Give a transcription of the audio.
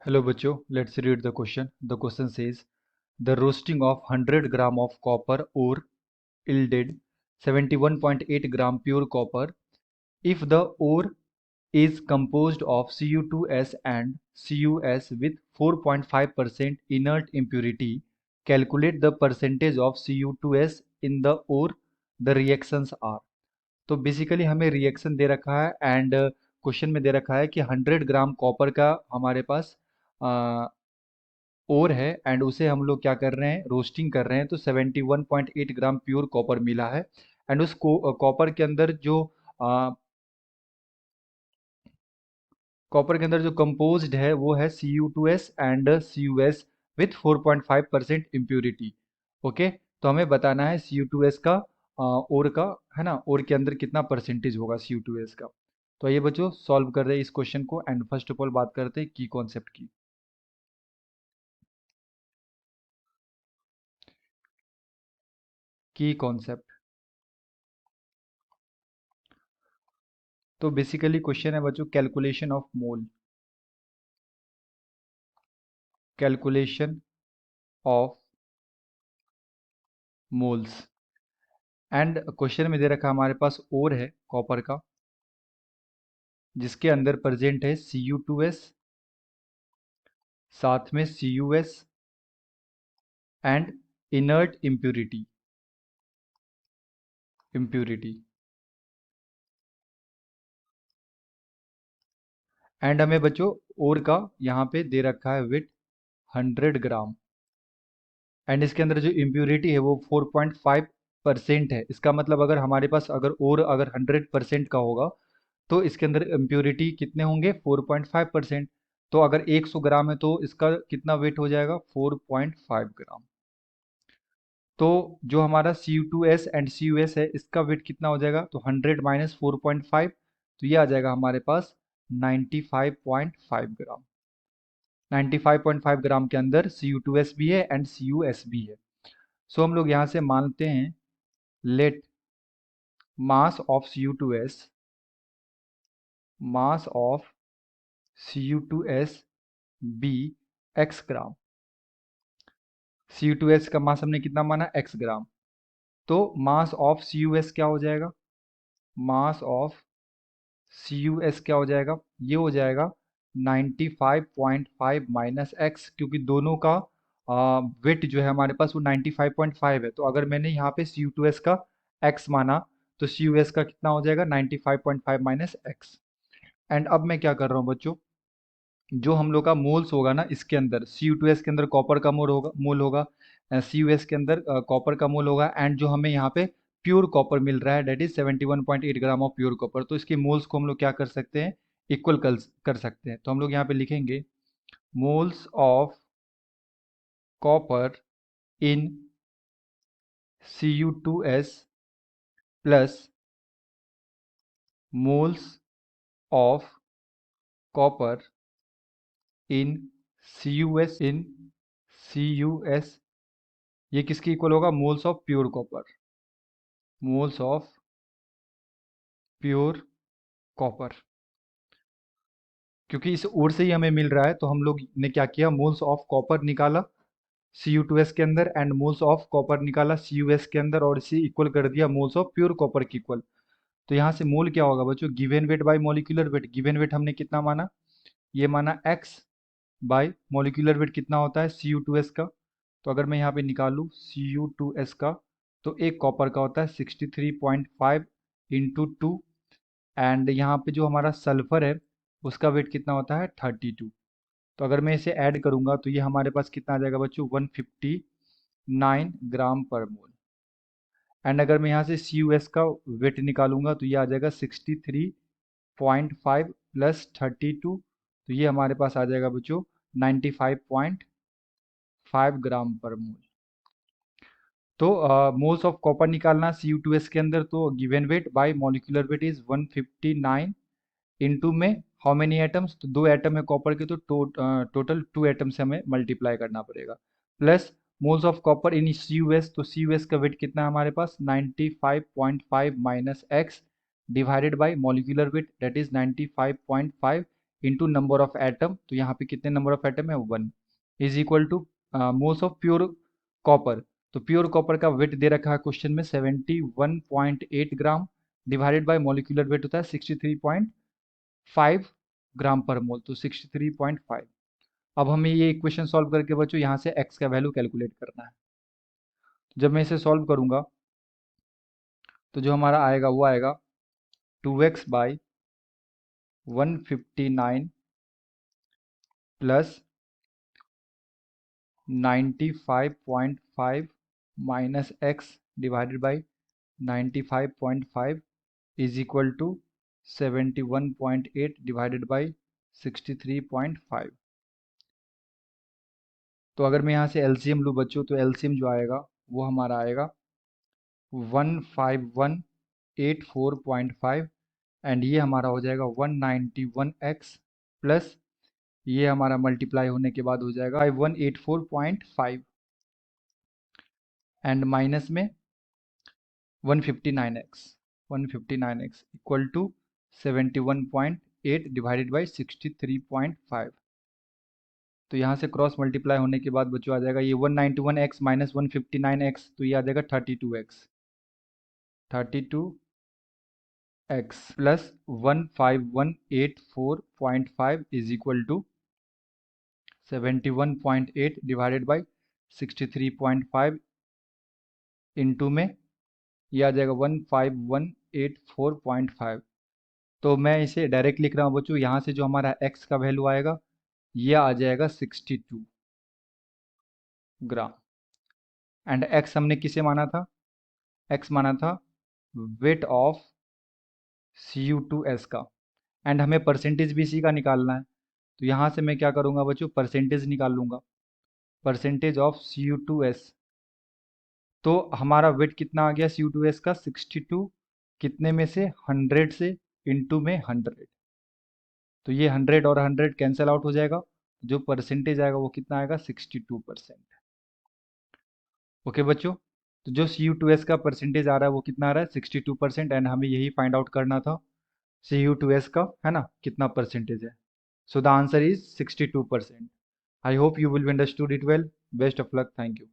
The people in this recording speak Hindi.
Hello बच्चों, let's read the question. The question says, the roasting of 100 gram of copper ore yielded 71.8 gram pure copper. If the ore is composed of Cu2s and Cus with 4.5% inert impurity, calculate the percentage of Cu2s in the ore. The reactions are. तो बेसिकली हमें रिएक्शन दे रखा है एंड क्वेश्चन में दे रखा है कि 100 ग्राम कॉपर का हमारे पास ओर है एंड उसे हम लोग क्या कर रहे हैं, रोस्टिंग कर रहे हैं। तो 71.8 ग्राम प्योर कॉपर मिला है एंड उस कॉपर के अंदर जो कॉपर के अंदर जो कंपोज्ड है वो है Cu2s and Cus with 4.5% impurity. Okay, तो हमें बताना है Cu2s का ओर का, है ना, ओर के अंदर कितना परसेंटेज होगा Cu2s का। तो ये बच्चों सॉल्व कर रहे हैं इस क्वेश्चन को एंड फर्स्ट ऑफ ऑल बात करते हैं की कॉन्सेप्ट की। की कॉन्सेप्ट तो बेसिकली क्वेश्चन है बच्चों calculation of mole, calculation of moles. And question में दे रखा हमारे पास ओर है कॉपर का जिसके अंदर प्रेजेंट है Cu2s, साथ में Cus and inert impurity, impurity. And हमें बच्चों ओर का यहाँ पे दे रखा है वेट 100 ग्राम एंड इसके अंदर जो इम्प्यूरिटी है वो 4.5% है। इसका मतलब अगर हमारे पास अगर ओर अगर 100% का होगा तो इसके अंदर इम्प्योरिटी कितने होंगे, 4.5%। तो अगर 100 ग्राम है तो इसका कितना वेट हो जाएगा, 4.5 ग्राम। तो जो हमारा Cu2s एंड Cus है इसका वेट कितना हो जाएगा, तो 100 माइनस 4.5, तो ये आ जाएगा हमारे पास 95.5 ग्राम। 95.5 ग्राम के अंदर Cu2s भी है एंड Cus भी है। सो हम लोग यहाँ से मानते हैं let mass of Cu2s, mass of Cu2s be x gram. Cu2s का मास हमने कितना माना, x ग्राम। तो मास ऑफ Cus क्या हो जाएगा, मास ऑफ Cus क्या हो जाएगा, ये हो जाएगा 95.5 माइनस x, क्योंकि दोनों का वेट जो है हमारे पास वो 95.5 है। तो अगर मैंने यहाँ पे Cu2s का x माना तो Cus का कितना हो जाएगा, 95.5 माइनस x। एंड अब मैं क्या कर रहा हूँ बच्चों, जो हम लोग का मोल्स होगा ना, इसके अंदर Cu2s के अंदर कॉपर का मोल होगा, Cus के अंदर कॉपर का मोल होगा एंड जो हमें यहाँ पे प्योर कॉपर मिल रहा है that is 71.8 gram of pure copper. तो इसके मोल्स को हम लोग क्या कर सकते हैं, इक्वल कर सकते हैं। तो हम लोग यहाँ पे लिखेंगे moles of copper in Cu2s plus moles of copper in Cus, ये किसके इक्वल होगा, moles of pure copper, moles of pure copper. क्योंकि इस ओर से ही हमें मिल रहा है तो हम लोग ने क्या किया, मोल्स ऑफ कॉपर निकाला Cu2s के अंदर एंड मोल्स ऑफ कॉपर निकाला Cus के अंदर और इसे इक्वल कर दिया मोल्स ऑफ प्योर कॉपर के इक्वल। तो यहाँ से मोल क्या होगा बच्चों, given weight by molecular weight. Given weight हमने कितना माना, ये माना x बाय मॉलिक्यूलर वेट कितना होता है Cu2s का। तो अगर मैं यहाँ पे निकालूँ Cu2s का, तो एक कॉपर का होता है 63.5 इंटू 2 एंड यहाँ पे जो हमारा सल्फर है उसका वेट कितना होता है 32। तो अगर मैं इसे ऐड करूंगा तो ये हमारे पास कितना आ जाएगा बच्चों, 159 ग्राम पर मोल। एंड अगर मैं यहाँ से Cus का वेट निकालूंगा तो ये आ जाएगा 63.5 प्लस 32, तो ये हमारे पास आ जाएगा बच्चों 95.5 ग्राम पर मोल। तो मोल्स ऑफ कॉपर निकालना Cu2s के अंदर, तो given weight by molecular weight is 159 into में हाउ मेनी एटम्स, तो दो एटम है कॉपर के, तो टोटल 2 एटम से हमें मल्टीप्लाई करना पड़ेगा, plus moles of copper in Cus, तो Cus का वेट कितना है हमारे पास 95.5 minus x divided by molecular weight that is 95.5 into number of atom, तो यहाँ पे कितने नंबर ऑफ एटम है 1, is equal two moles of pure copper. तो प्योर कॉपर का वेट दे रखा है क्वेश्चन में 71.8 ग्राम, डिवाइडेड बाय मॉलिक्यूलर वेट होता है 63.5 ग्राम पर मोल, तो 63.5। अब हमें ये इक्वेशन सॉल्व करके बच्चों यहाँ से x का वैल्यू कैलकुलेट करना है। जब मैं इसे सॉल्व करूंगा तो जो हमारा आएगा वो आएगा 2x by 159 plus 95.5 minus x divided by 95.5 is equal to 71.8 divided by 63.5। तो अगर मैं यहाँ से एलसीएम लूँ बच्चों, तो एलसीएम जो आएगा वो हमारा आएगा 15184.5, एंड ये हमारा हो जाएगा 191x प्लस ये हमारा मल्टीप्लाई होने के बाद हो जाएगा 5184.5 एंड माइनस में 159x equal to 71.8 divided by 63.5। तो यहाँ से क्रॉस मल्टीप्लाई होने के बाद बच्चों आ जाएगा ये 191x माइनस 159x, तो ये आ जाएगा 32x plus 15184.5 is equal to 71.8 divided by 63.5 into में ये आ जाएगा 15184.5। तो मैं इसे डायरेक्ट लिख रहा हूँ बच्चों, यहाँ से जो हमारा x का वैल्यू आएगा ये आ जाएगा 62 ग्राम, एंड x हमने किसे माना था, x माना था वेट ऑफ Cu2s का, एंड हमें परसेंटेज भी इसी का निकालना है। तो यहाँ से मैं क्या करूँगा बच्चों, परसेंटेज निकाल लूँगा, परसेंटेज ऑफ Cu2s। तो हमारा वेट कितना आ गया Cu2s का 62, कितने में से 100 से, इंटू में 100, तो ये 100 और 100 कैंसिल आउट हो जाएगा, जो परसेंटेज आएगा वो कितना आएगा 62%। ओके बच्चों, तो जो Cu2s का परसेंटेज आ रहा है वो कितना आ रहा है 62%, एंड हमें यही फाइंड आउट करना था Cu2s का, है ना, कितना परसेंटेज है। So the answer is 62%। I hope you will understood it well. Best of luck, thank you.